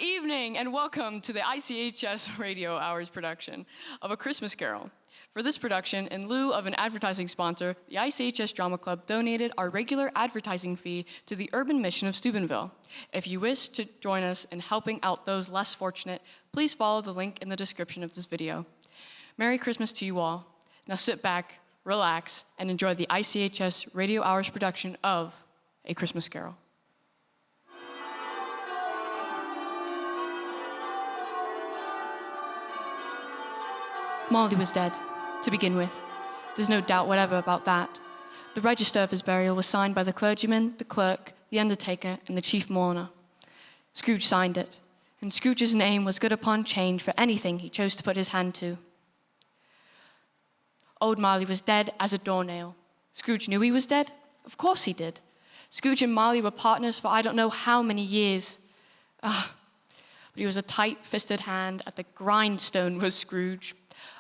evening and welcome to the ICHS Radio Hours production of A Christmas Carol. For this production, in lieu of an advertising sponsor, the ICHS Drama Club donated our regular advertising fee to the Urban Mission of Steubenville. If you wish to join us in helping out those less fortunate, please follow the link in the description of this video. Merry Christmas to you all. Now sit back, relax, and enjoy the ICHS Radio Hours production of A Christmas Carol. Molly was dead, to begin with. There's no doubt whatever about that. The register of his burial was signed by the clergyman, the clerk, the undertaker, and the chief mourner. Scrooge signed it, and Scrooge's name was good upon change for anything he chose to put his hand to. Old Marley was dead as a doornail. Scrooge knew he was dead? Of course he did. Scrooge and Marley were partners for I don't know how many years. But he was a tight-fisted hand at the grindstone was Scrooge.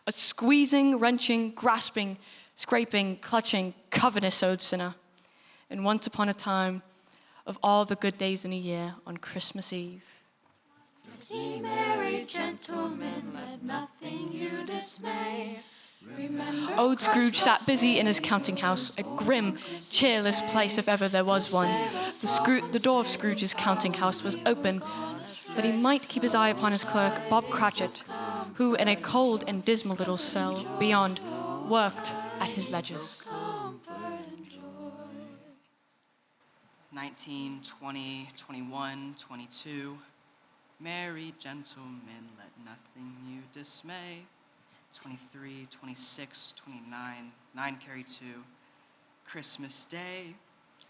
A squeezing, wrenching, grasping, scraping, clutching, covetous-old sinner. And once upon a time, of all the good days in a year, on Christmas Eve. Ye merry gentlemen, let nothing you dismay. Remember Old Scrooge sat busy in his counting house, a grim, cheerless place if ever there was one. The door of Scrooge's counting house was open, that he might keep his eye upon his clerk, Bob Cratchit, who, in a cold and dismal little cell beyond, worked at his ledgers. 19, 20, 21, 22. Merry gentlemen, let nothing you dismay. 23, 26, 29, 9 carry 2. Christmas Day,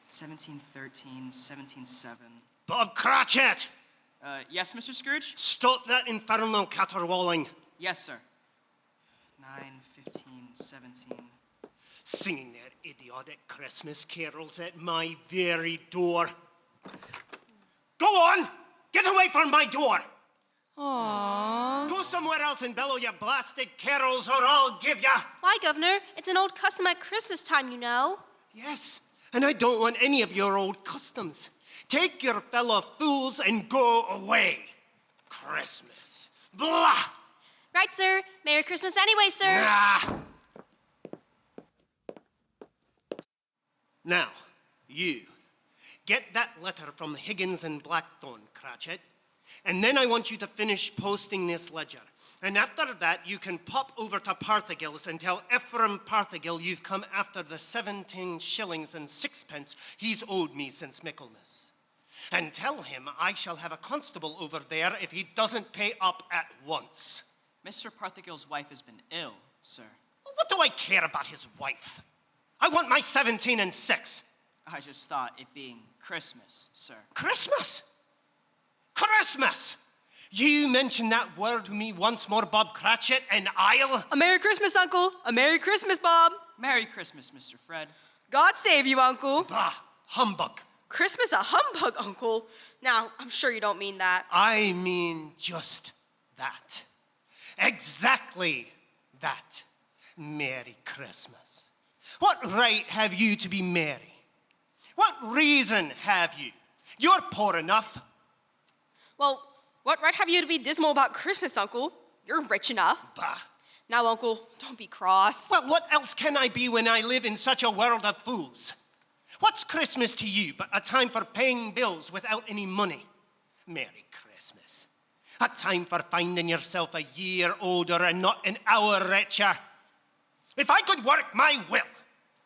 1713, 1707. Bob Cratchit! Yes, Mr. Scrooge? Stop that infernal caterwauling. Yes, sir. 9, 15, 17. Singing their idiotic Christmas carols at my very door. Go on! Get away from my door! Aww. Go somewhere else and bellow your blasted carols or I'll give ya! Why, Governor? It's an old custom at Christmas time, you know. Yes, and I don't want any of your old customs. Take your fellow fools and go away. Christmas. Blah! Right, sir. Merry Christmas anyway, sir. Nah. Now, you, get that letter from Higgins and Blackthorne, Cratchit, and then I want you to finish posting this ledger. And after that, you can pop over to Parthagil's and tell Ephraim Parthagil you've come after the 17 shillings and 6 he's owed me since Michaelmas. And tell him I shall have a constable over there if he doesn't pay up at once. Mr. Parthagil's wife has been ill, sir. What do I care about his wife? I want my 17 and 6. I just thought it being Christmas, sir. Christmas? Christmas! You mention that word to me once more, Bob Cratchit, and I'll... A Merry Christmas, Uncle. A Merry Christmas, Bob. Merry Christmas, Mr. Fred. God save you, Uncle. Bah, humbug. Christmas a humbug, Uncle. Now, I'm sure you don't mean that. I mean just that. Exactly that. Merry Christmas. What right have you to be merry? What reason have you? You're poor enough. Well, what right have you to be dismal about Christmas, Uncle? You're rich enough. Bah. Now, Uncle, don't be cross. Well, what else can I be when I live in such a world of fools? What's Christmas to you but a time for paying bills without any money? Merry Christmas. A time for finding yourself a year older and not an hour richer. If I could work my will,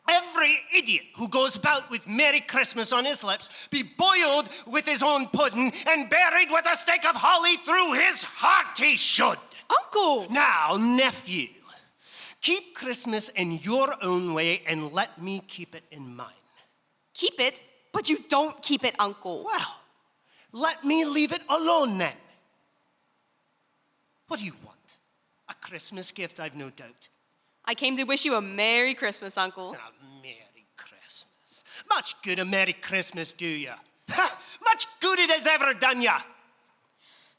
every idiot who goes about with Merry Christmas on his lips be boiled with his own pudding and buried with a stake of holly through his heart he should. Uncle! Now, nephew, keep Christmas in your own way and let me keep it in mine. Keep it, but you don't keep it, Uncle. Well, let me leave it alone then. What do you want? A Christmas gift, I've no doubt. I came to wish you a Merry Christmas, Uncle. Ah, Merry Christmas. Much good a Merry Christmas do ya. Ha! Much good it has ever done ya.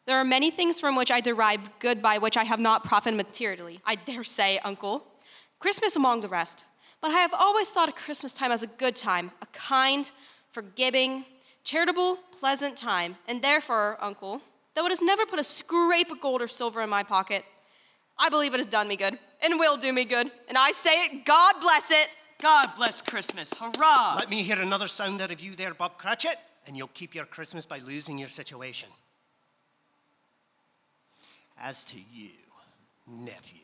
There are many things from which I derive good by which I have not profited materially, I dare say, Uncle. Christmas among the rest. But I have always thought of Christmas time as a good time, a kind, forgiving, charitable, pleasant time. And therefore, Uncle, though it has never put a scrape of gold or silver in my pocket. I believe it has done me good, and will do me good, and I say it, God bless it. God bless Christmas. Hurrah! Let me hear another sound out of you there, Bob Cratchit, and you'll keep your Christmas by losing your situation. As to you, nephew,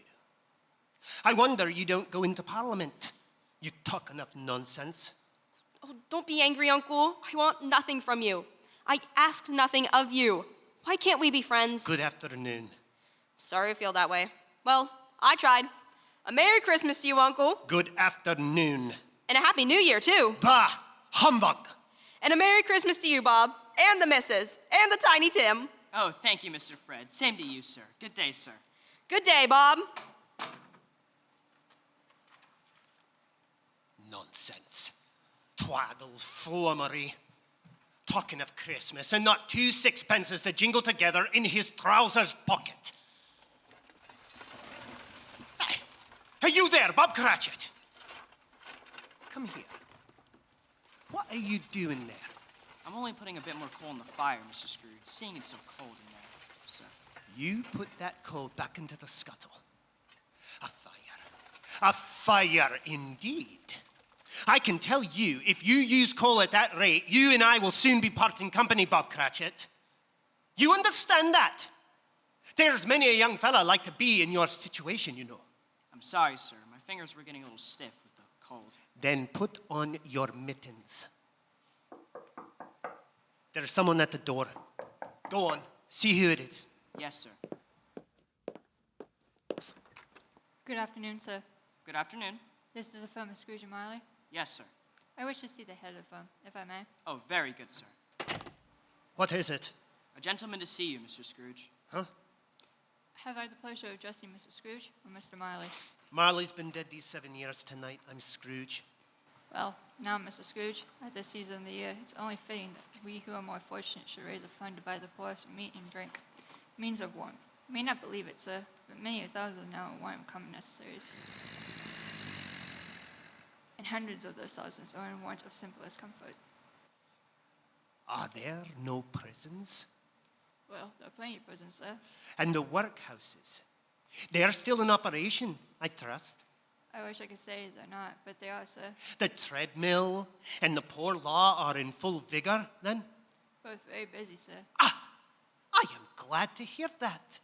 I wonder you don't go into Parliament. You talk enough nonsense. Oh, don't be angry, Uncle. I want nothing from you. I asked nothing of you. Why can't we be friends? Good afternoon. Sorry I feel that way. Well, I tried. A Merry Christmas to you, Uncle. Good afternoon. And a Happy New Year, too. Bah! Humbug! And a Merry Christmas to you, Bob. And the Missus. And the Tiny Tim. Oh, thank you, Mr. Fred. Same to you, sir. Good day, sir. Good day, Bob. Nonsense. Twaddle, flummery. Talking of Christmas and not 2 sixpences to jingle together in his trousers pocket. Hey, are you there, Bob Cratchit? Come here. What are you doing there? I'm only putting a bit more coal in the fire, Mr. Scrooge, seeing it's so cold in there, sir. You put that coal back into the scuttle. A fire. A fire indeed. I can tell you, if you use coal at that rate, you and I will soon be parting company, Bob Cratchit. You understand that? There's many a young fella like to be in your situation, you know. I'm sorry, sir. My fingers were getting a little stiff with the cold. Then put on your mittens. There's someone at the door. Go on, see who it is. Yes, sir. Good afternoon, sir. Good afternoon. This is the firm of Scrooge and Marley. Yes, sir. I wish to see the head of the firm, if I may. Oh, very good, sir. What is it? A gentleman to see you, Mr. Scrooge. Huh? Have I the pleasure of addressing Mr. Scrooge or Mr. Marley? Marley's been dead these 7 years tonight. I'm Scrooge. Well, now, Mr. Scrooge, at this season of the year, it's only fitting that we who are more fortunate should raise a fund to buy the poor some meat and drink, means of warmth. You may not believe it, sir, but many thousands now want common necessaries. And hundreds of those thousands are in want of simplest comfort. Are there no prisons? Well, there are plenty of prisons, sir. And the workhouses? They're still in operation, I trust. I wish I could say they're not, but they are, sir. The treadmill and the poor law are in full vigor, then? Both very busy, sir. I am glad to hear that.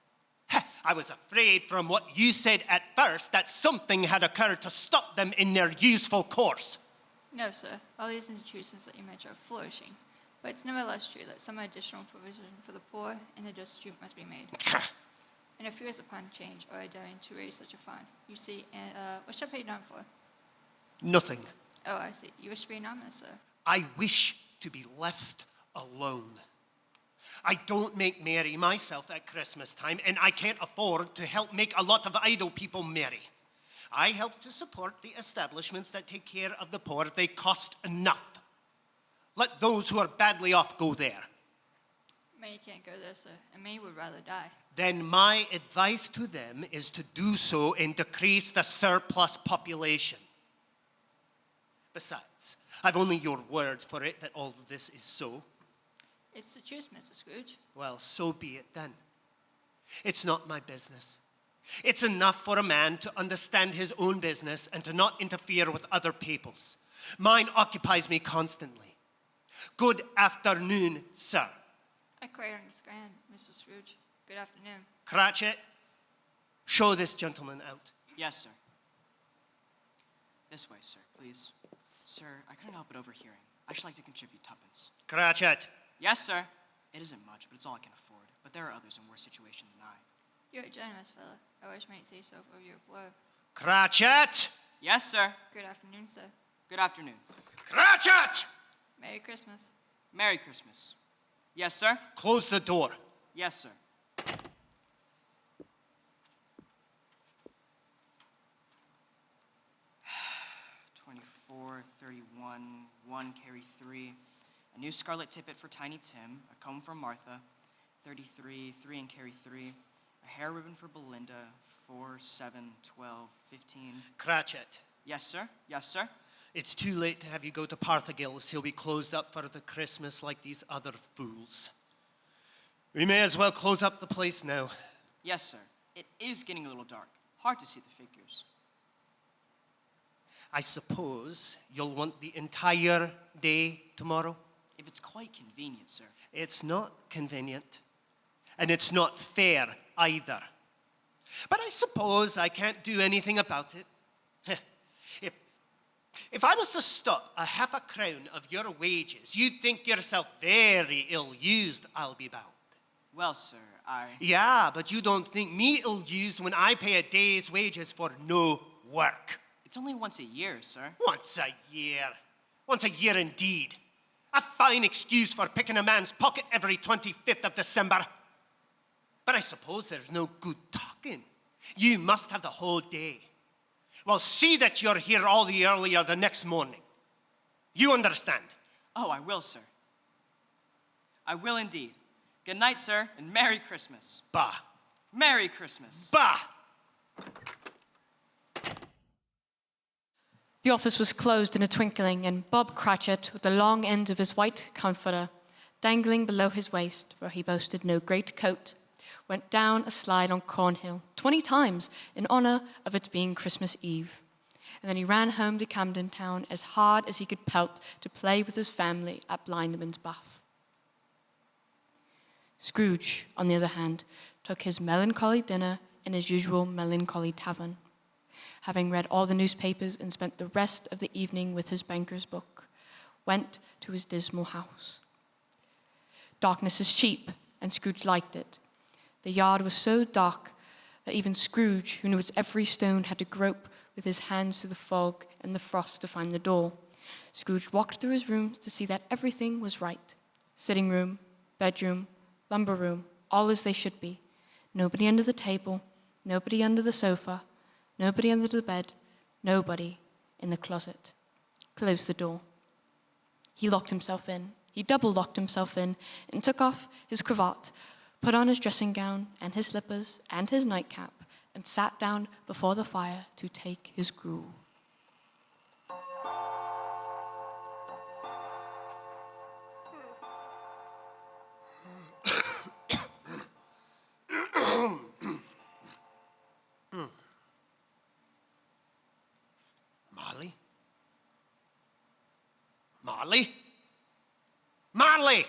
I was afraid from what you said at first that something had occurred to stop them in their useful course. No, sir. All these institutions that you mentioned are flourishing. But it's nevertheless true that some additional provision for the poor and the destitute must be made. And if yours upon change or daring to raise such a fund, you see, what shall I pay you down for? Nothing. Oh, I see. You wish to be anonymous, sir. I wish to be left alone. I don't make merry myself at Christmas time, and I can't afford to help make a lot of idle people merry. I help to support the establishments that take care of the poor. They cost enough. Let those who are badly off go there. Many can't go there, sir, and many would rather die. Then my advice to them is to do so and decrease the surplus population. Besides, I've only your word for it that all of this is so. It's the truth, Mr. Scrooge. Well, so be it then. It's not my business. It's enough for a man to understand his own business and to not interfere with other people's. Mine occupies me constantly. Good afternoon, sir. I quite understand, Mr. Scrooge. Good afternoon. Cratchit, show this gentleman out. Yes, sir. This way, sir, please. Sir, I couldn't help but overhearing. I should like to contribute tuppence. Cratchit. Yes, sir. It isn't much, but it's all I can afford. But there are others in worse situation than I. You're a generous fellow. I wish might say so of your blow. Cratchit! Yes, sir. Good afternoon, sir. Good afternoon. Cratchit! Merry Christmas. Merry Christmas. Yes, sir. Close the door. Yes, sir. $24, $31, 1 carry 3. A new scarlet tippet for Tiny Tim. A comb for Martha. 33, 3 and carry 3. A hair ribbon for Belinda. 4, 7, 12, 15. Cratchit. Yes, sir. Yes, sir. It's too late to have you go to Parthagil's. He'll be closed up for the Christmas like these other fools. We may as well close up the place now. Yes, sir. It is getting a little dark. Hard to see the figures. I suppose you'll want the entire day tomorrow? If it's quite convenient, sir. It's not convenient. And it's not fair either. But I suppose I can't do anything about it. If I was to stop a half a crown of your wages, you'd think yourself very ill-used, I'll be bound. Well, sir, Yeah, but you don't think me ill-used when I pay a day's wages for no work. It's only once a year, sir. Once a year. Once a year indeed. A fine excuse for picking a man's pocket every 25th of December. But I suppose there's no good talking. You must have the whole day. Well, see that you're here all the earlier the next morning. You understand? Oh, I will, sir. I will indeed. Good night, sir, and Merry Christmas. Bah. Merry Christmas. Bah! The office was closed in a twinkling, and Bob Cratchit, with the long end of his white comforter dangling below his waist, for he boasted no great coat, went down a slide on Cornhill 20 times in honor of its being Christmas Eve. And then he ran home to Camden Town as hard as he could pelt to play with his family at Blindman's Buff. Scrooge, on the other hand, took his melancholy dinner in his usual melancholy tavern. Having read all the newspapers and spent the rest of the evening with his banker's book, went to his dismal house. Darkness is cheap, and Scrooge liked it. The yard was so dark that even Scrooge, who knew its every stone, had to grope with his hands through the fog and the frost to find the door. Scrooge walked through his rooms to see that everything was right. Sitting room, bedroom, lumber room, all as they should be. Nobody under the table, nobody under the sofa, nobody under the bed, nobody in the closet. Closed the door. He locked himself in. He double-locked himself in and took off his cravat, put on his dressing gown and his slippers and his nightcap, and sat down before the fire to take his gruel. Marley? Marley? Marley!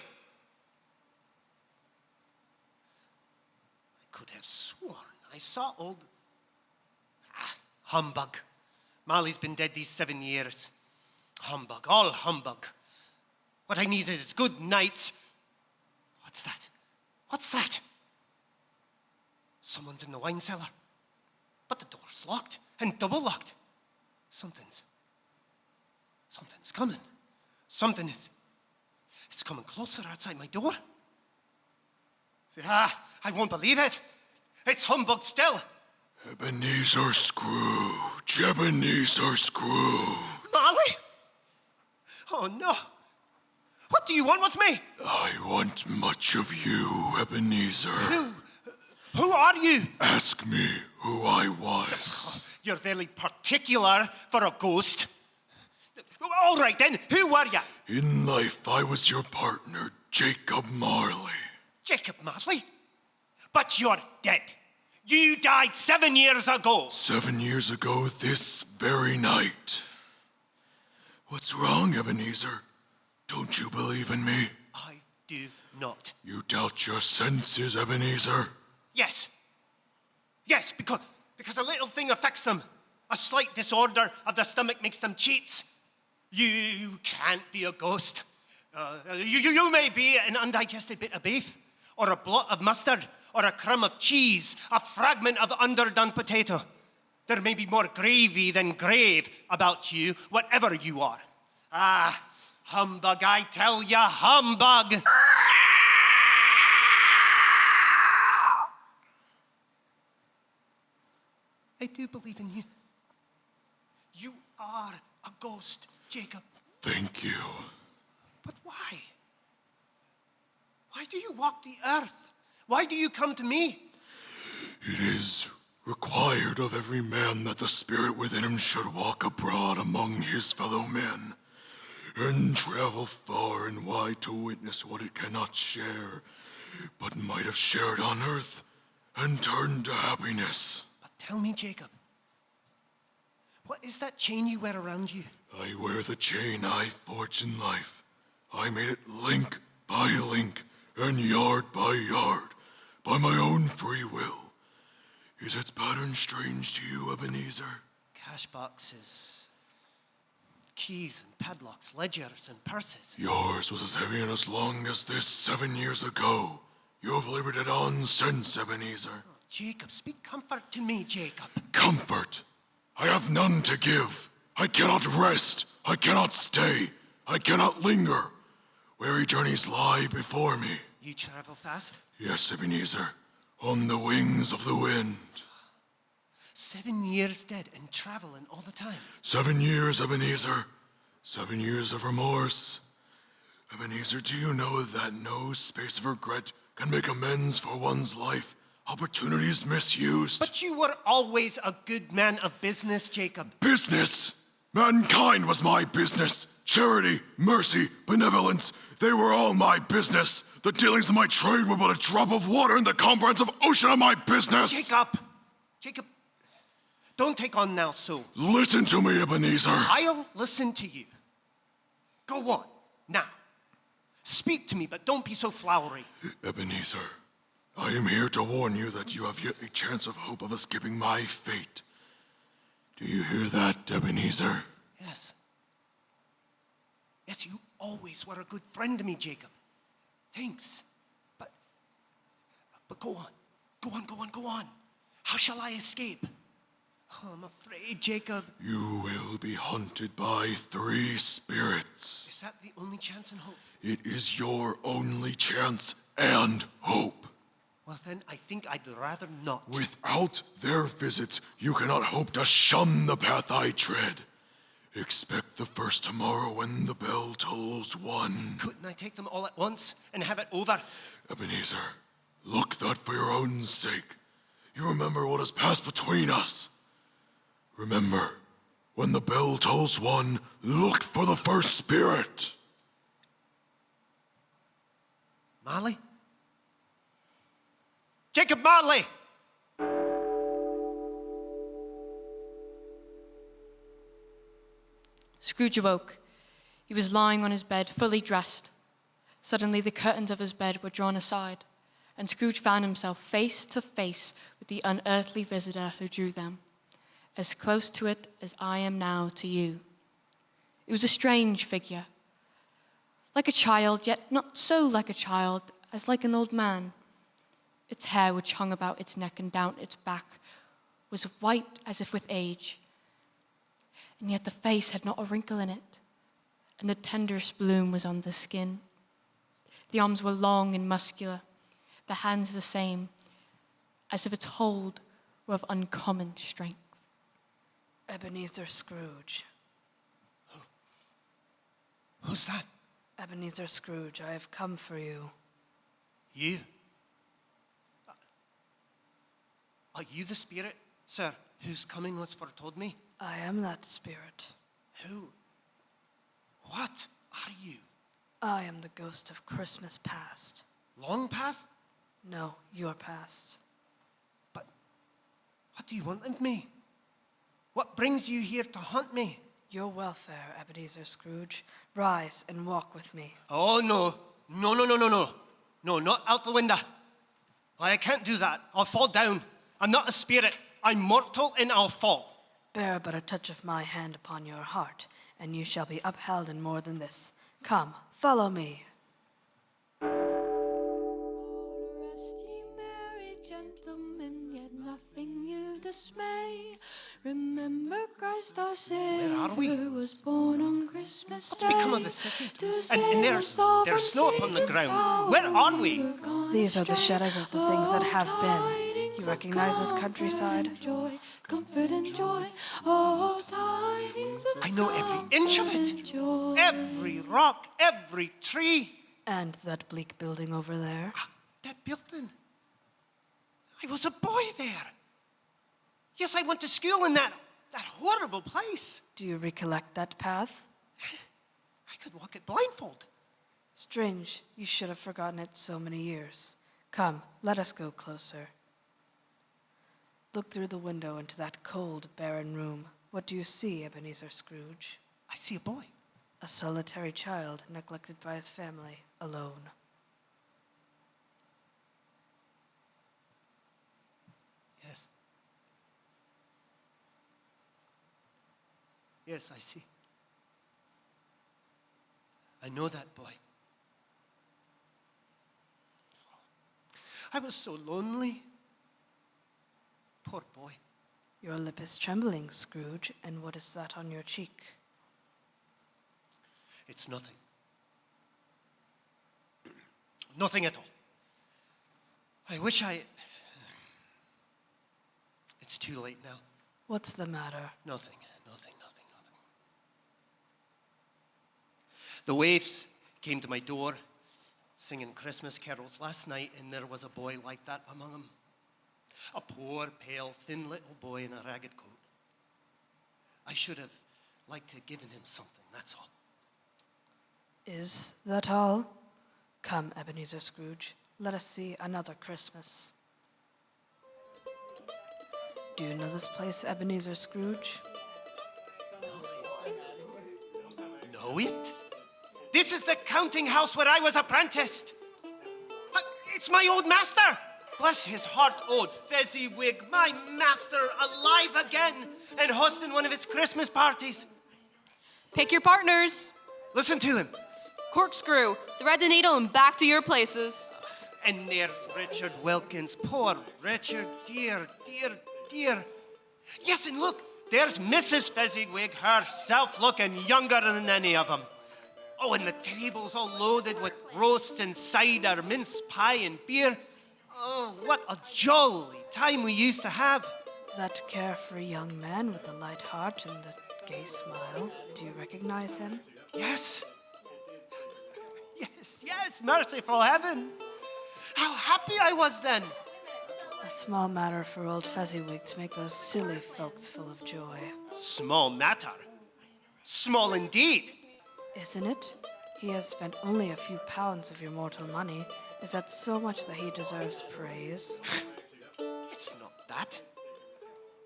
I could have sworn I saw old... humbug. Marley's been dead these 7 years. Humbug, all humbug. What I needed is good nights. What's that? What's that? Someone's in the wine cellar. But the door's locked and double locked. Something's coming. It's coming closer outside my door. I won't believe it. It's humbug still. Ebenezer Scrooge, Ebenezer Scrooge. Marley? Oh, no. What do you want with me? I want much of you, Ebenezer. Who are you? Ask me who I was. You're very particular for a ghost. All right, then. Who were you? In life, I was your partner, Jacob Marley. Jacob Marley? But you're dead. You died 7 years ago. 7 years ago this very night. What's wrong, Ebenezer? Don't you believe in me? I do not. You doubt your senses, Ebenezer? Yes. Yes, because a little thing affects them. A slight disorder of the stomach makes them cheats. You can't be a ghost. You may be an undigested bit of beef, or a blot of mustard, or a crumb of cheese, a fragment of underdone potato. There may be more gravy than grave about you, whatever you are. Ah, humbug, I tell ya, humbug! I do believe in you. You are a ghost, Jacob. Thank you. But why? Why do you walk the earth? Why do you come to me? It is required of every man that the spirit within him should walk abroad among his fellow men, and travel far and wide to witness what it cannot share, but might have shared on earth and turned to happiness. But tell me, Jacob, what is that chain you wear around you? I wear the chain I forged in life. I made it link by link and yard by yard by my own free will. Is its pattern strange to you, Ebenezer? Cash boxes, keys and padlocks, ledgers and purses. Yours was as heavy and as long as this 7 years ago. You have labored it on since, Ebenezer. Oh, Jacob, speak comfort to me, Jacob. Comfort. I have none to give. I cannot rest. I cannot stay. I cannot linger. Weary journeys lie before me. You travel fast? Yes, Ebenezer, on the wings of the wind. 7 years dead and traveling all the time. 7 years, Ebenezer. 7 years of remorse. Ebenezer, do you know that no space of regret can make amends for one's life? Opportunities misused. But you were always a good man of business, Jacob. Business! Mankind was my business. Charity, mercy, benevolence, they were all my business. The dealings of my trade were but a drop of water in the comprehensive ocean of my business. Jacob, don't take on now so. Listen to me, Ebenezer. I'll listen to you. Go on, now. Speak to me, but don't be so flowery. Ebenezer, I am here to warn you that you have yet a chance of hope of escaping my fate. Do you hear that, Ebenezer? Yes. Yes, you always were a good friend to me, Jacob. Thanks. But go on. Go on. How shall I escape? Oh, I'm afraid, Jacob. You will be hunted by 3 spirits. Is that the only chance and hope? It is your only chance and hope. Well, then, I think I'd rather not. Without their visits, you cannot hope to shun the path I tread. Expect the first tomorrow when the bell tolls 1. Couldn't I take them all at once and have it over? Ebenezer, look that for your own sake. You remember what has passed between us. Remember, when the bell tolls 1, look for the first spirit. Marley? Jacob Marley! Scrooge awoke. He was lying on his bed, fully dressed. Suddenly, the curtains of his bed were drawn aside, and Scrooge found himself face to face with the unearthly visitor who drew them, as close to it as I am now to you. It was a strange figure, like a child, yet not so like a child as like an old man. Its hair, which hung about its neck and down its back, was white as if with age, and yet the face had not a wrinkle in it, and the tenderest bloom was on the skin. The arms were long and muscular, the hands the same, as if its hold were of uncommon strength. Ebenezer Scrooge. Who's that? Ebenezer Scrooge, I have come for you. You? Are you the spirit, sir, whose coming was foretold me? I am that spirit. Who? What are you? I am the ghost of Christmas past. Long past? No, your past. But what do you want of me? What brings you here to haunt me? Your welfare, Ebenezer Scrooge. Rise and walk with me. Oh, no. No, not out the window. Why, I can't do that. I'll fall down. I'm not a spirit. I'm mortal and I'll fall. Bear but a touch of my hand upon your heart, and you shall be upheld in more than this. Come, follow me. Rest ye merry gentlemen, yet nothing you dismay. Remember Christ our Where are we? Savior was born on Christmas What's Day. become of the city? To And save there's us all from snow upon the Satan's ground. power. Where are we? We're gone These are the astray. shadows of the things that have been. Tidings You of recognize this comfort countryside? and joy, comfort and joy, all tidings of I know every inch of comfort it. and joy. Every rock, every tree. And that bleak building over there. That building. I was a boy there. Yes, I went to school in that horrible place. Do you recollect that path? I could walk it blindfold. Strange, you should have forgotten it so many years. Come, let us go closer. Look through the window into that cold, barren room. What do you see, Ebenezer Scrooge? I see a boy. A solitary child, neglected by his family, alone. Yes. Yes, I see. I know that boy. I was so lonely. Poor boy. Your lip is trembling, Scrooge, and what is that on your cheek? It's nothing. Nothing at all. I wish I... It's too late now. What's the matter? Nothing. The waifs came to my door singing Christmas carols last night, and there was a boy like that among them. A poor, pale, thin little boy in a ragged coat. I should have liked to have given him something, that's all. Is that all? Come, Ebenezer Scrooge, let us see another Christmas. Do you know this place, Ebenezer Scrooge? Know it? This is the counting house where I was apprenticed. It's my old master. Bless his heart, old Fezziwig, my master, alive again and hosting one of his Christmas parties. Pick your partners. Listen to him. Corkscrew, thread the needle, and back to your places. And there's Richard Wilkins. Poor Richard, dear. Yes, and look, there's Mrs. Fezziwig herself, looking younger than any of them. Oh, and the table's all loaded with roasts and cider, mince pie and beer. Oh, what a jolly time we used to have. That carefree young man with the light heart and the gay smile, do you recognize him? Yes, merciful heaven. How happy I was then. A small matter for old Fezziwig to make those silly folks full of joy. Small matter. Small indeed. Isn't it? He has spent only a few pounds of your mortal money. Is that so much that he deserves praise? It's not that.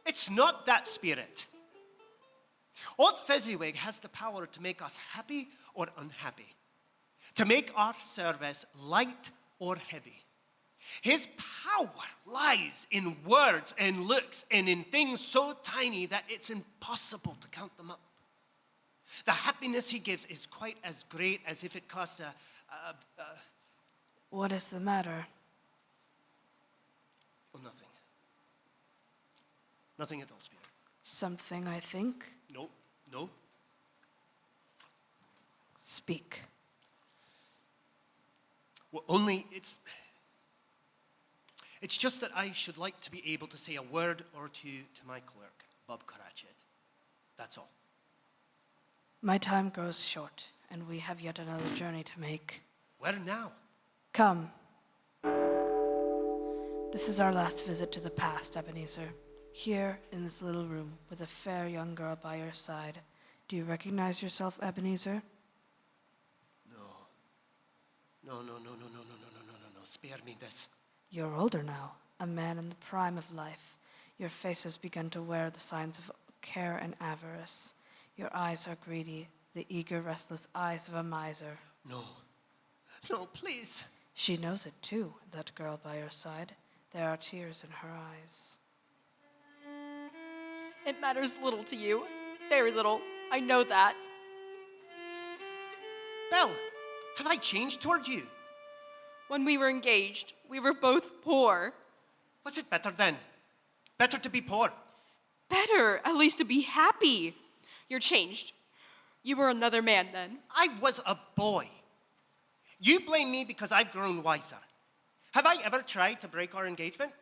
It's not that, Spirit. Old Fezziwig has the power to make us happy or unhappy, to make our service light or heavy. His power lies in words and looks and in things so tiny that it's impossible to count them up. The happiness he gives is quite as great as if it cost What is the matter? Oh, nothing. Nothing at all, Spirit. Something, I think. No. Speak. Well, only it's just that I should like to be able to say a word or two to my clerk, Bob Cratchit. That's all. My time grows short, and we have yet another journey to make. Where now? Come. This is our last visit to the past, Ebenezer. Here, in this little room, with a fair young girl by your side. Do you recognize yourself, Ebenezer? No. Spare me this. You're older now, a man in the prime of life. Your face has begun to wear the signs of care and avarice. Your eyes are greedy, the eager, restless eyes of a miser. No, please. She knows it too, that girl by your side. There are tears in her eyes. It matters little to you. Very little. I know that. Belle, have I changed toward you? When we were engaged, we were both poor. Was it better then? Better to be poor? Better, at least to be happy. You're changed. You were another man then. I was a boy. You blame me because I've grown wiser. Have I ever tried to break our engagement?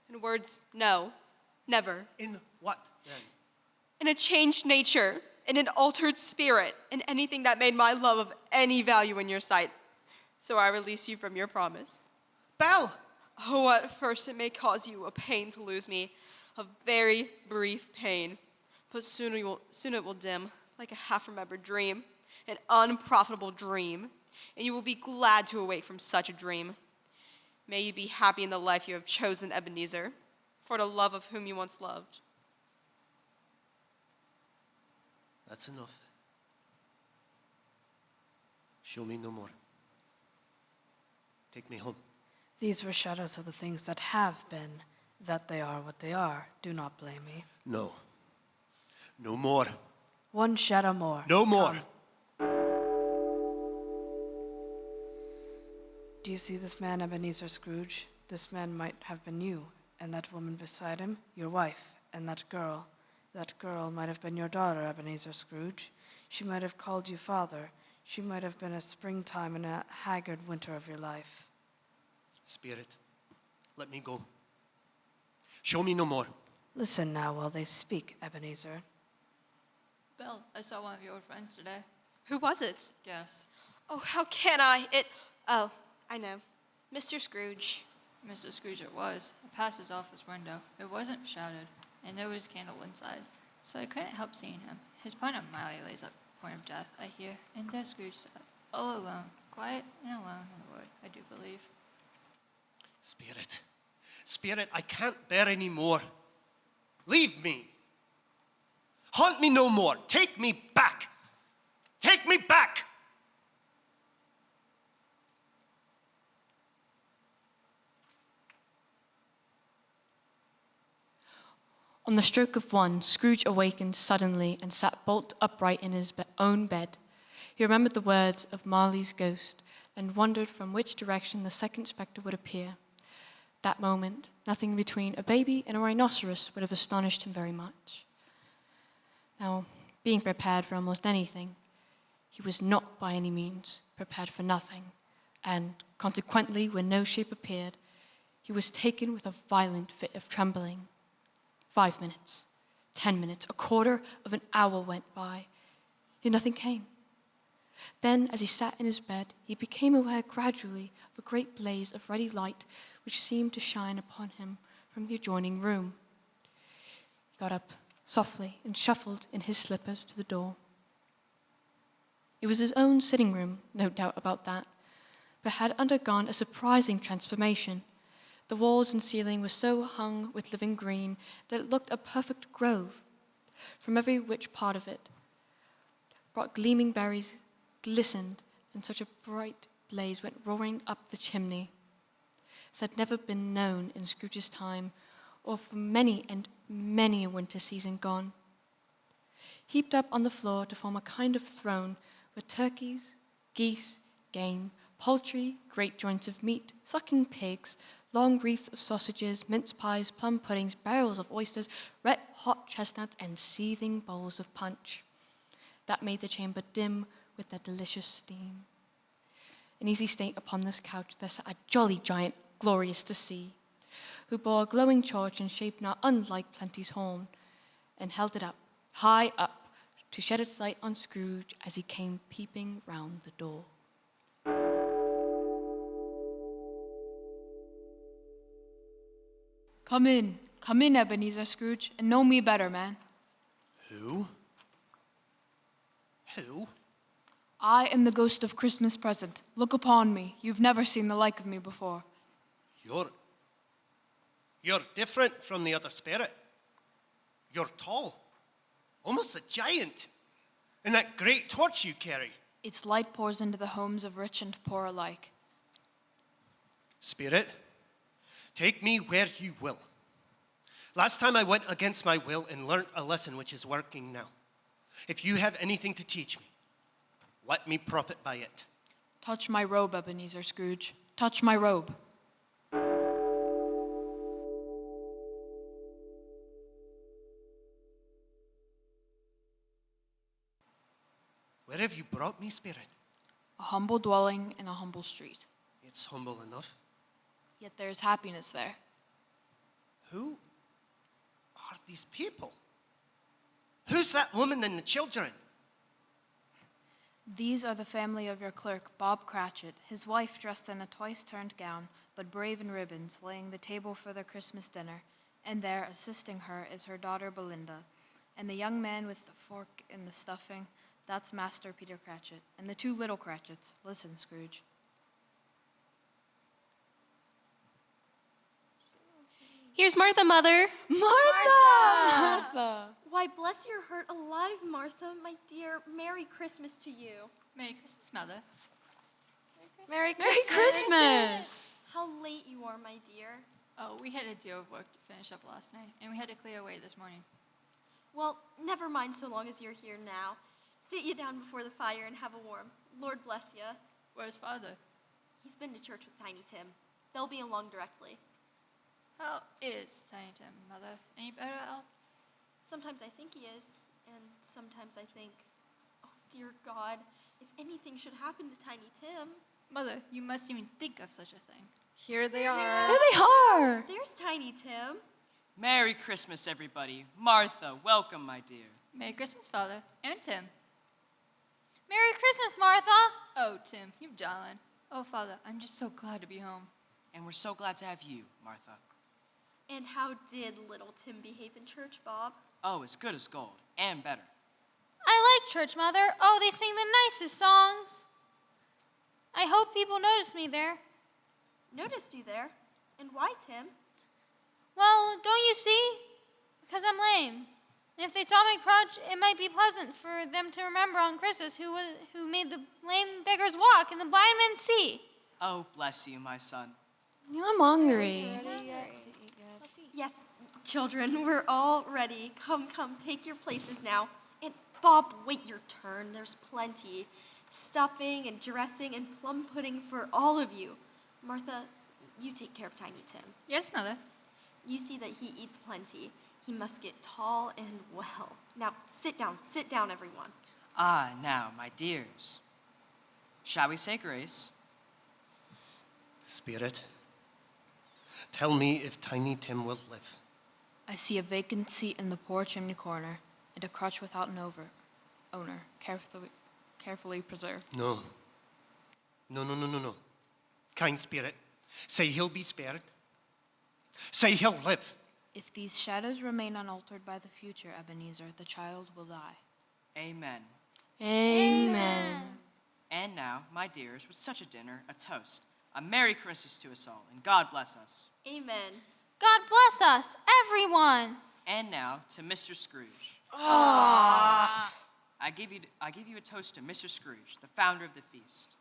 In words, no. Never. In what, then? In a changed nature, in an altered spirit, in anything that made my love of any value in your sight. So I release you from your promise. Belle! Oh, at first it may cause you a pain to lose me, a very brief pain. But soon it will dim, like a half-remembered dream, an unprofitable dream, and you will be glad to awake from such a dream. May you be happy in the life you have chosen, Ebenezer, for the love of whom you once loved. That's enough. Show me no more. Take me home. These were shadows of the things that have been, that they are what they are. Do not blame me. No. No more. One shadow more. No more. Come. Do you see this man, Ebenezer Scrooge? This man might have been you, and that woman beside him, your wife, and that girl might have been your daughter, Ebenezer Scrooge. She might have called you father. She might have been a springtime and a haggard winter of your life. Spirit, let me go. Show me no more. Listen now while they speak, Ebenezer. Bill, I saw one of your old friends today. Who was it? Guess. Oh, how can I? Oh, I know. Mr. Scrooge. Mr. Scrooge it was. I passed his office window. It wasn't shrouded, and there was a candle inside, so I couldn't help seeing him. His partner Miley lays at the point of death, I hear, and there Scrooge sat, all alone, quiet and alone in the wood, I do believe. Spirit, Spirit, I can't bear any more. Leave me. Haunt me no more. Take me back. Take me back. On the stroke of one, Scrooge awakened suddenly and sat bolt upright in his own bed. He remembered the words of Marley's ghost and wondered from which direction the second spectre would appear. That moment, nothing between a baby and a rhinoceros would have astonished him very much. Now, being prepared for almost anything, he was not by any means prepared for nothing, and consequently, when no shape appeared, he was taken with a violent fit of trembling. 5 minutes, 10 minutes, a quarter of an hour went by, yet nothing came. Then, as he sat in his bed, he became aware gradually of a great blaze of ruddy light which seemed to shine upon him from the adjoining room. He got up softly and shuffled in his slippers to the door. It was his own sitting room, no doubt about that, but had undergone a surprising transformation. The walls and ceiling were so hung with living green that it looked a perfect grove. From every which part of it, bright gleaming berries glistened, and such a bright blaze went roaring up the chimney. This had never been known in Scrooge's time, or for many and many a winter season gone. Heaped up on the floor to form a kind of throne were turkeys, geese, game, poultry, great joints of meat, sucking pigs, long wreaths of sausages, mince pies, plum puddings, barrels of oysters, red-hot chestnuts, and seething bowls of punch. That made the chamber dim with their delicious steam. In easy state upon this couch there sat a jolly giant, glorious to see, who bore a glowing torch in shape not unlike Plenty's horn, and held it up, high up, to shed its light on Scrooge as he came peeping round the door. Come in, Ebenezer Scrooge, and know me better, man. Who? Who? I am the ghost of Christmas present. Look upon me. You've never seen the like of me before. You're different from the other spirit. You're tall, almost a giant. And that great torch you carry. Its light pours into the homes of rich and poor alike. Spirit, take me where you will. Last time I went against my will and learnt a lesson which is working now. If you have anything to teach me, let me profit by it. Touch my robe, Ebenezer Scrooge. Touch my robe. Where have you brought me, Spirit? A humble dwelling in a humble street. It's humble enough. Yet there is happiness there. Who are these people? Who's that woman and the children? These are the family of your clerk, Bob Cratchit, his wife dressed in a twice-turned gown, but brave in ribbons, laying the table for their Christmas dinner, and there, assisting her, is her daughter Belinda, and the young man with the fork in the stuffing, that's Master Peter Cratchit, and the two little Cratchits. Listen, Scrooge. Here's Martha, Mother. Martha! Why, bless your heart alive, Martha, my dear. Merry Christmas to you. Merry Christmas, Mother. Merry Merry Christmas! How late you are, my dear. Oh, we had a deal of work to finish up last night, and we had to clear away this morning. Well, never mind so long as you're here now. Sit you down before the fire and have a warm. Lord bless you. Where's Father? He's been to church with Tiny Tim. They'll be along directly. How is Tiny Tim, Mother? Any better, Al? Sometimes I think he is, and sometimes I think, oh, dear God, if anything should happen to Tiny Tim. Mother, you mustn't even think of such a thing. Here they are. There they are! There's Tiny Tim. Merry Christmas, everybody. Martha, welcome, my dear. Merry Christmas, Father. And Tim. Merry Christmas, Martha. Oh, Tim, you darling. Oh, Father, I'm just so glad to be home. And we're so glad to have you, Martha. And how did little Tim behave in church, Bob? Oh, as good as gold, and better. I like church, Mother. Oh, they sing the nicest songs. I hope people notice me there. Noticed you there. And why, Tim? Well, don't you see? Because I'm lame. And if they saw my crutch, it might be pleasant for them to remember on Christmas who made the lame beggars walk and the blind men see. Oh, bless you, my son. I'm hungry. Yes, children, we're all ready. Come, take your places now. And Bob, wait your turn. There's plenty. Stuffing and dressing and plum pudding for all of you. Martha, you take care of Tiny Tim. Yes, Mother. You see that he eats plenty. He must get tall and well. Now, sit down, everyone. Ah, now, my dears. Shall we say grace? Spirit, tell me if Tiny Tim will live. I see a vacant seat in the poor chimney corner, and a crutch without an owner, carefully preserved. No. No. Kind Spirit, say he'll be spared. Say he'll live. If these shadows remain unaltered by the future, Ebenezer, the child will die. Amen. Amen. And now, my dears, with such a dinner, a toast. A Merry Christmas to us all, and God bless us. Amen. God bless us, everyone. And now to Mr. Scrooge. I give you a toast to Mr. Scrooge, the founder of the feast.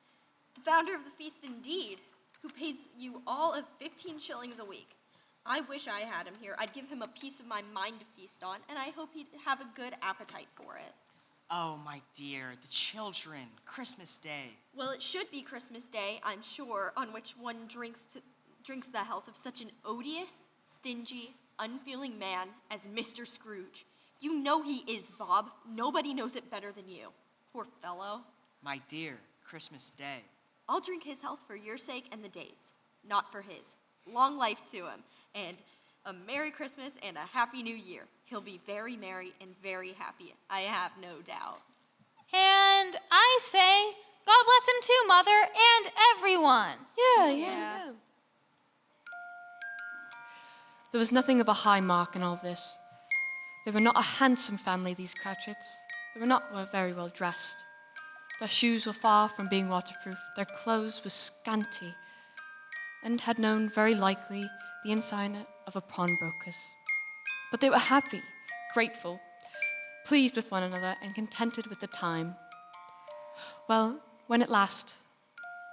The founder of the feast indeed, who pays you all of 15 shillings a week. I wish I had him here. I'd give him a piece of my mind to feast on, and I hope he'd have a good appetite for it. Oh, my dear, the children, Christmas Day. Well, it should be Christmas Day, I'm sure, on which one drinks the health of such an odious, stingy, unfeeling man as Mr. Scrooge. You know he is, Bob. Nobody knows it better than you. Poor fellow. My dear, Christmas Day. I'll drink his health for your sake and the day's, not for his. Long life to him, and a Merry Christmas and a Happy New Year. He'll be very merry and very happy, I have no doubt. And I say, God bless him too, Mother, and everyone. Yeah. There was nothing of a high mark in all this. They were not a handsome family, these Cratchits. They were not very well dressed. Their shoes were far from being waterproof. Their clothes were scanty, and had known very likely the inside of a pawnbroker's. But they were happy, grateful, pleased with one another, and contented with the time. Well, when at last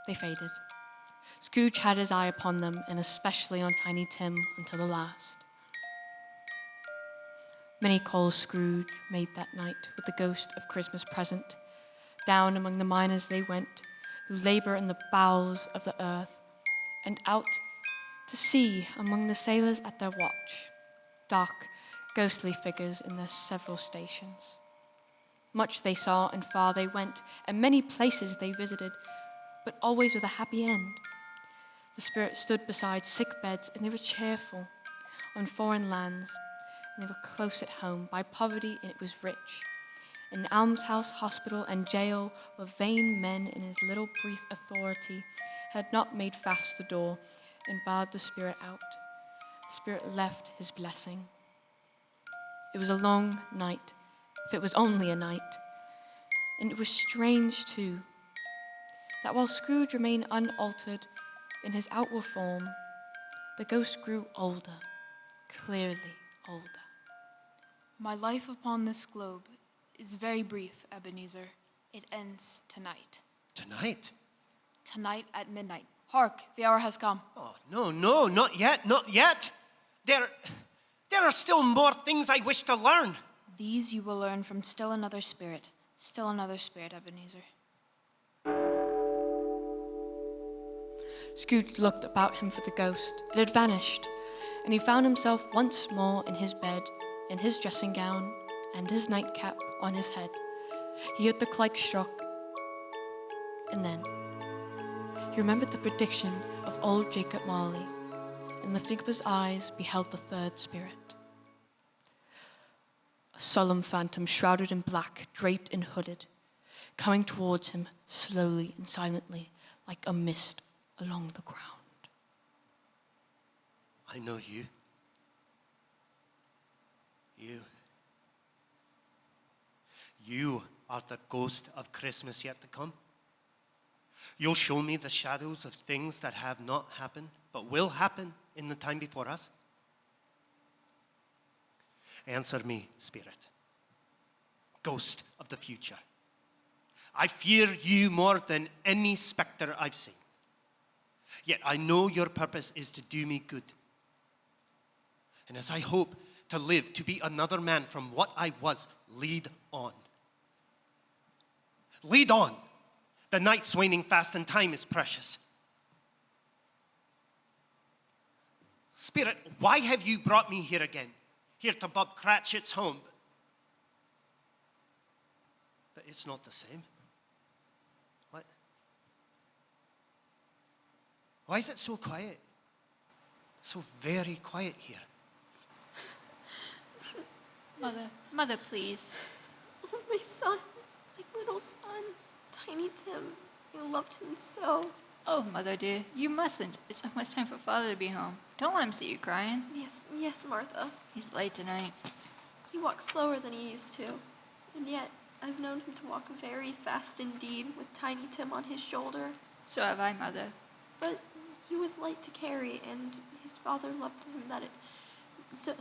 they faded, Scrooge had his eye upon them, and especially on Tiny Tim until the last. Many calls Scrooge made that night with the ghost of Christmas present. Down among the miners they went, who labor in the bowels of the earth, and out to sea among the sailors at their watch, dark, ghostly figures in their several stations. Much they saw and far they went, and many places they visited, but always with a happy end. The spirit stood beside sick beds, and they were cheerful. On foreign lands, and they were close at home. By poverty it was rich. In almshouse, hospital, and jail were vain men in his little brief authority, had not made fast the door and barred the spirit out. The spirit left his blessing. It was a long night, if it was only a night. And it was strange, too, that while Scrooge remained unaltered in his outward form, the ghost grew older clearly older. My life upon this globe is very brief, Ebenezer. It ends tonight. Tonight? Tonight at midnight. Hark, the hour has come. Oh, no, not yet, not yet. There are still more things I wish to learn. These you will learn from still another spirit, Ebenezer. Scrooge looked about him for the ghost. It had vanished, and he found himself once more in his bed, in his dressing gown, and his nightcap on his head. He heard the clock struck, and then he remembered the prediction of old Jacob Marley, and lifting up his eyes, beheld the third spirit. A solemn phantom, shrouded in black, draped and hooded, coming towards him slowly and silently, like a mist along the ground. I know you. You are the ghost of Christmas yet to come. You'll show me the shadows of things that have not happened, but will happen in the time before us. Answer me, Spirit, ghost of the future. I fear you more than any specter I've seen. Yet I know your purpose is to do me good. And as I hope to live to be another man from what I was, lead on. Lead on. The night's waning fast and time is precious. Spirit, why have you brought me here again? Here to Bob Cratchit's home. But it's not the same. What? Why is it so quiet? So very quiet here. Mother, please. Oh, my son, my little son, Tiny Tim. I loved him so. Oh, Mother dear, you mustn't. It's almost time for Father to be home. Don't let him see you crying. Yes, Martha. He's late tonight. He walks slower than he used to. And yet, I've known him to walk very fast indeed with Tiny Tim on his shoulder. So have I, Mother. But he was light to carry, and his father loved him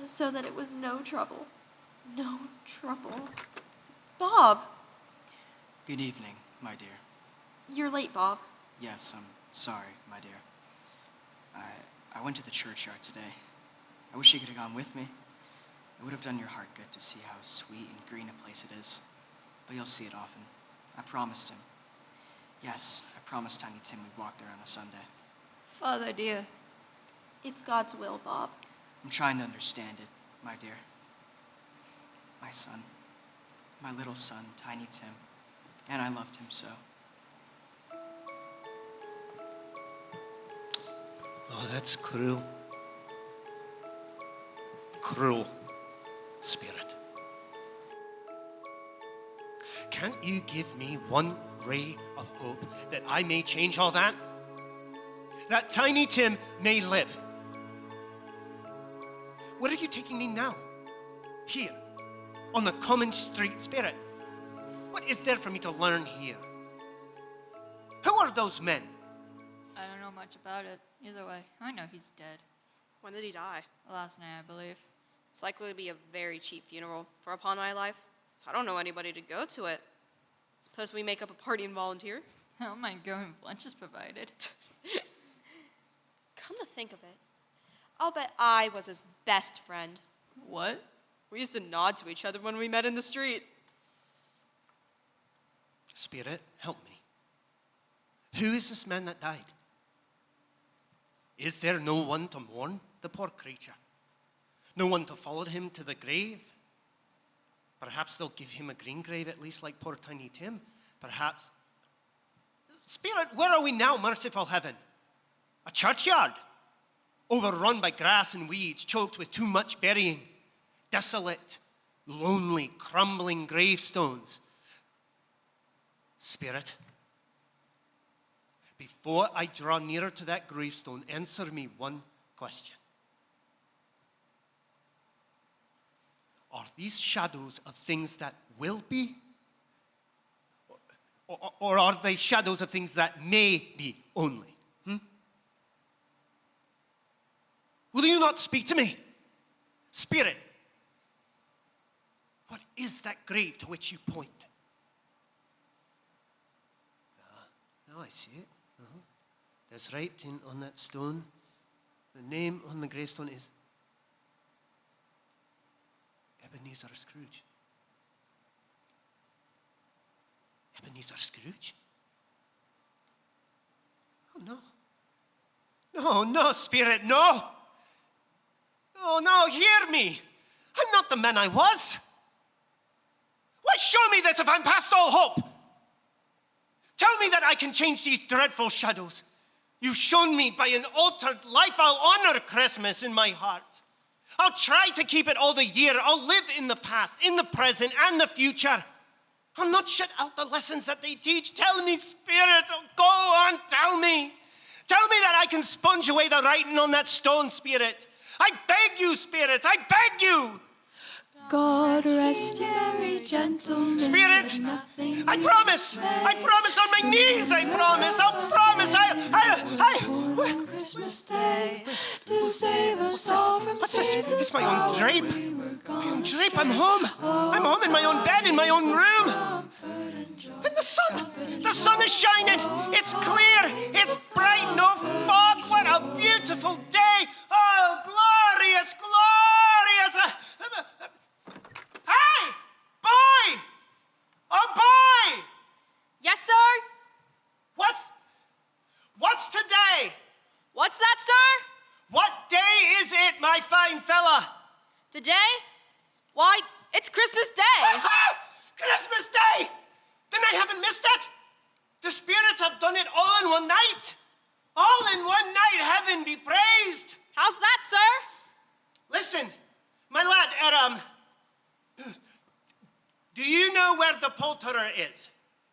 so that it was no trouble. No trouble. Bob! Good evening, my dear. You're late, Bob. Yes, I'm sorry, my dear. I went to the churchyard today. I wish you could have gone with me. It would have done your heart good to see how sweet and green a place it is. But you'll see it often. I promised him. Yes, I promised Tiny Tim we'd walk there on a Sunday. Father dear. It's God's will, Bob. I'm trying to understand it, my dear. My son, my little son, Tiny Tim, and I loved him so. Oh, that's cruel. Cruel, Spirit. Can't you give me one ray of hope that I may change all that? That Tiny Tim may live. Where are you taking me now? Here, on the common street, Spirit. What is there for me to learn here? Who are those men? I don't know much about it. Either way, I know he's dead. When did he die? Last night, I believe. It's likely to be a very cheap funeral, for upon my life, I don't know anybody to go to it. Suppose we make up a party and volunteer? I don't mind going if lunch is provided. Come to think of it, I'll bet I was his best friend. What? We used to nod to each other when we met in the street. Spirit, help me. Who is this man that died? Is there no one to mourn the poor creature? No one to follow him to the grave? Perhaps they'll give him a green grave, at least like poor Tiny Tim. Perhaps. Spirit, where are we now, merciful heaven? A churchyard, overrun by grass and weeds, choked with too much burying. Desolate, lonely, crumbling gravestones. Spirit, before I draw nearer to that gravestone, answer me one question. Are these shadows of things that will be? Or are they shadows of things that may be only? Will you not speak to me? Spirit, what is that grave to which you point? Now I see it. There's writing on that stone. The name on the gravestone is Ebenezer Scrooge. Ebenezer Scrooge? Oh, no. No, Spirit, no. No, hear me. I'm not the man I was. Why show me this if I'm past all hope? Tell me that I can change these dreadful shadows. You've shown me by an altered life I'll honor Christmas in my heart. I'll try to keep it all the year. I'll live in the past, in the present, and the future. I'll not shut out the lessons that they teach. Tell me, Spirit, oh, go on, tell me. Tell me that I can sponge away the writing on that stone, Spirit. I beg you, Spirit, I beg you. God rest you, merry gentlemen. Spirit, I promise on my knees, I promise, I'll promise, On Christmas Day to save us all from What's this? Satan's It's my own power. drape. We were My own gone drape, I'm home. I'm home in my own bed, in my own room. comfort and joy. And the sun is shining. It's clear, it's bright, no fog. What a beautiful day. Oh, glorious, glorious. Hey, boy! Oh, boy! Yes, sir? What's today? What's that, sir? What day is it, my fine fella? Today? Why, it's Christmas Day. Christmas Day! Then I haven't missed it. The spirits have done it all in one night. All in one night, heaven be praised. How's that, sir? Listen, my lad, do you know where the poulterer is?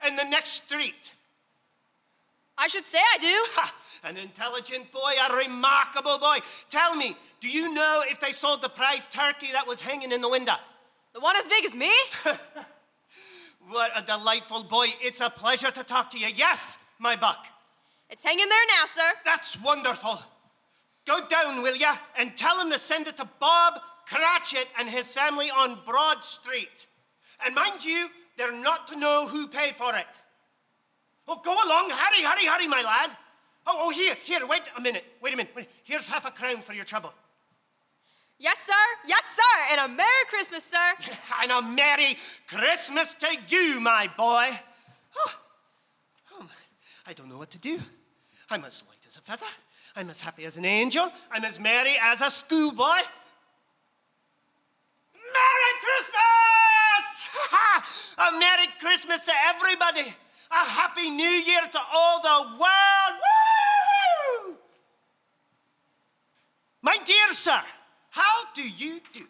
In the next street. I should say I do. Ha! An intelligent boy, a remarkable boy. Tell me, do you know if they sold the prize turkey that was hanging in the window? The one as big as me? What a delightful boy. It's a pleasure to talk to you. Yes, my buck. It's hanging there now, sir. That's wonderful. Go down, will ya, and tell him to send it to Bob Cratchit and his family on Broad Street. And mind you, they're not to know who paid for it. Oh, go along. Hurry, my lad. Oh, here, wait a minute. Here's half a crown for your trouble. Yes, sir, and a Merry Christmas, sir. And a Merry Christmas to you, my boy. I don't know what to do. I'm as light as a feather. I'm as happy as an angel. I'm as merry as a schoolboy. Merry Christmas! A Merry Christmas to everybody. A Happy New Year to all the world. Woo! My dear sir, how do you do?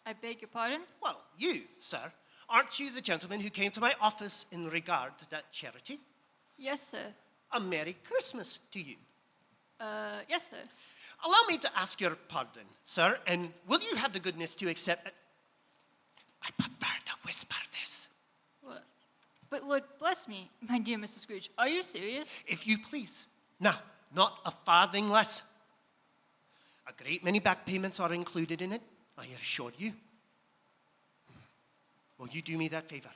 I beg your pardon? Well, you, sir, aren't you the gentleman who came to my office in regard to that charity? Yes, sir. A Merry Christmas to you. Yes, sir. Allow me to ask your pardon, sir, and will you have the goodness to accept it? I prefer to whisper this. What? But Lord bless me, my dear Mr. Scrooge, are you serious? If you please. Now, not a farthing less. A great many back payments are included in it, I assure you. Will you do me that favor?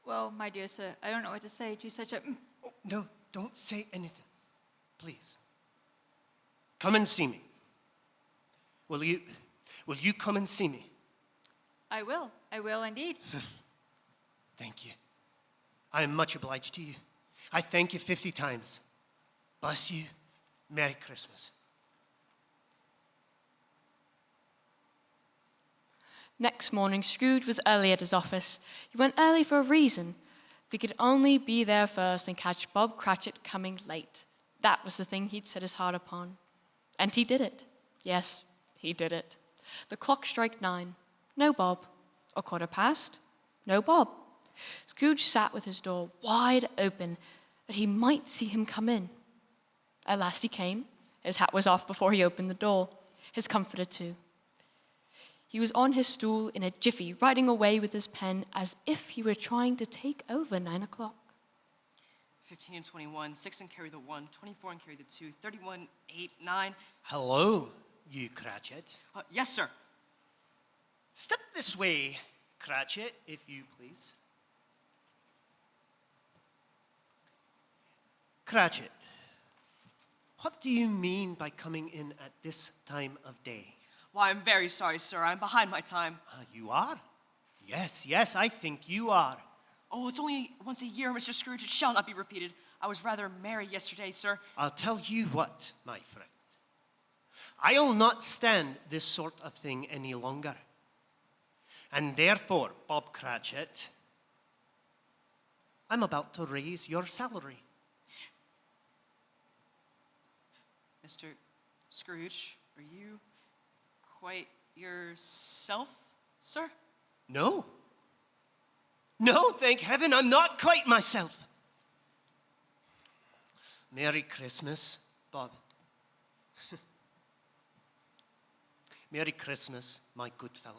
Well, my dear sir, I don't know what to say to such a... Oh, no, don't say anything. Please. Come and see me. Will you come and see me? I will indeed. Thank you. I am much obliged to you. I thank you 50 times. Bless you. Merry Christmas. Next morning, Scrooge was early at his office. He went early for a reason. If he could only be there first and catch Bob Cratchit coming late. That was the thing he'd set his heart upon. And he did it. Yes, he did it. The clock struck 9. No Bob. A quarter past. No Bob. Scrooge sat with his door wide open that he might see him come in. At last he came. His hat was off before he opened the door. His comforter too. He was on his stool in a jiffy, writing away with his pen as if he were trying to take over 9 o'clock. 15 and 21, 6 and carry the 1, 24 and carry the 2, 31, 8, 9. Hello, you, Cratchit. Yes, sir. Step this way, Cratchit, if you please. Cratchit, what do you mean by coming in at this time of day? Why, I'm very sorry, sir. I'm behind my time. You are? Yes, I think you are. Oh, it's only once a year, Mr. Scrooge. It shall not be repeated. I was rather merry yesterday, sir. I'll tell you what, my friend. I'll not stand this sort of thing any longer. And therefore, Bob Cratchit, I'm about to raise your salary. Mr. Scrooge, are you quite yourself, sir? No. No, thank heaven, I'm not quite myself. Merry Christmas, Bob. Merry Christmas, my good fellow.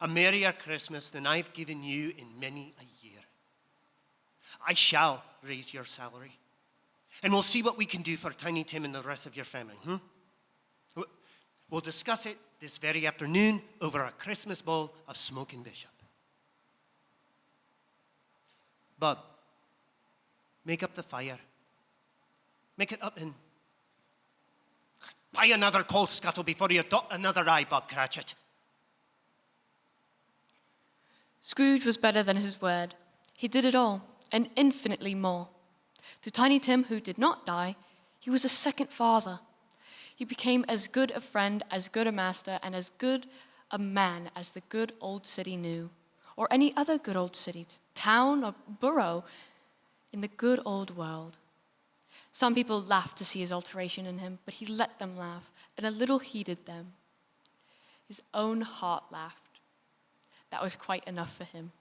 A merrier Christmas than I've given you in many a year. I shall raise your salary. And we'll see what we can do for Tiny Tim and the rest of your family. We'll discuss it this very afternoon over a Christmas bowl of smoking bishop. Bob, make up the fire. Make it up and buy another coal scuttle before you dot another I, Bob Cratchit. Scrooge was better than his word. He did it all, and infinitely more. To Tiny Tim, who did not die, he was a second father. He became as good a friend, as good a master, and as good a man as the good old city knew, or any other good old city, town, or borough in the good old world. Some people laughed to see his alteration in him, but he let them laugh, and a little heeded them. His own heart laughed. That was quite enough for him.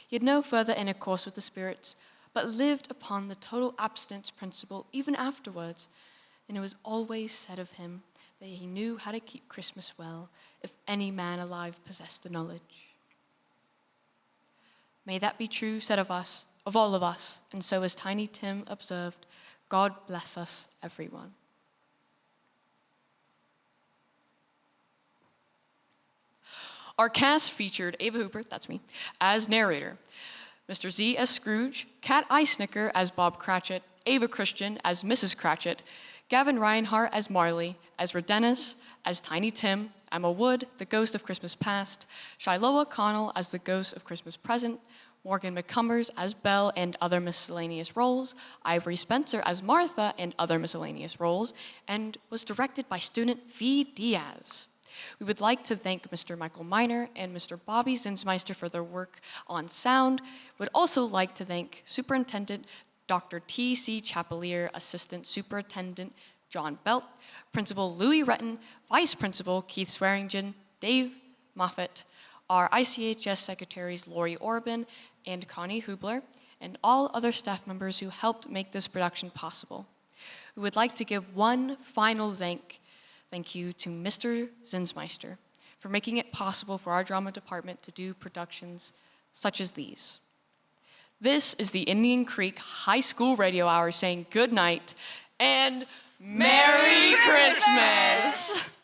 He had no further intercourse with the spirits, but lived upon the total abstinence principle even afterwards, and it was always said of him that he knew how to keep Christmas well, if any man alive possessed the knowledge. May that be true said of us, of all of us, and so as Tiny Tim observed, God bless us, everyone. Our cast featured Ava Hooper, that's me, as narrator, Mr. Z as Scrooge, Kat Eisnicker as Bob Cratchit, Ava Christian as Mrs. Cratchit, Gavin Reinhardt as Marley, Ezra Dennis as Tiny Tim, Emma Wood, the Ghost of Christmas Past, Shiloh Connell as the Ghost of Christmas Present, Morgan McCumbers as Belle and other miscellaneous roles, Ivory Spencer as Martha and other miscellaneous roles, and was directed by student V. Diaz. We would like to thank Mr. Michael Miner and Mr. Bobby Zinsmeister for their work on sound. Would also like to thank Superintendent Dr. T.C. Chapelier, Assistant Superintendent John Belt, Principal Louis Retton, Vice Principal Keith Swearingen, Dave Moffett, our ICHS Secretaries Lori Orban and Connie Hubler, and all other staff members who helped make this production possible. We would like to give one final thank you to Mr. Zinsmeister for making it possible for our drama department to do productions such as these. This is the Indian Creek High School Radio Hour saying good night and Merry Christmas!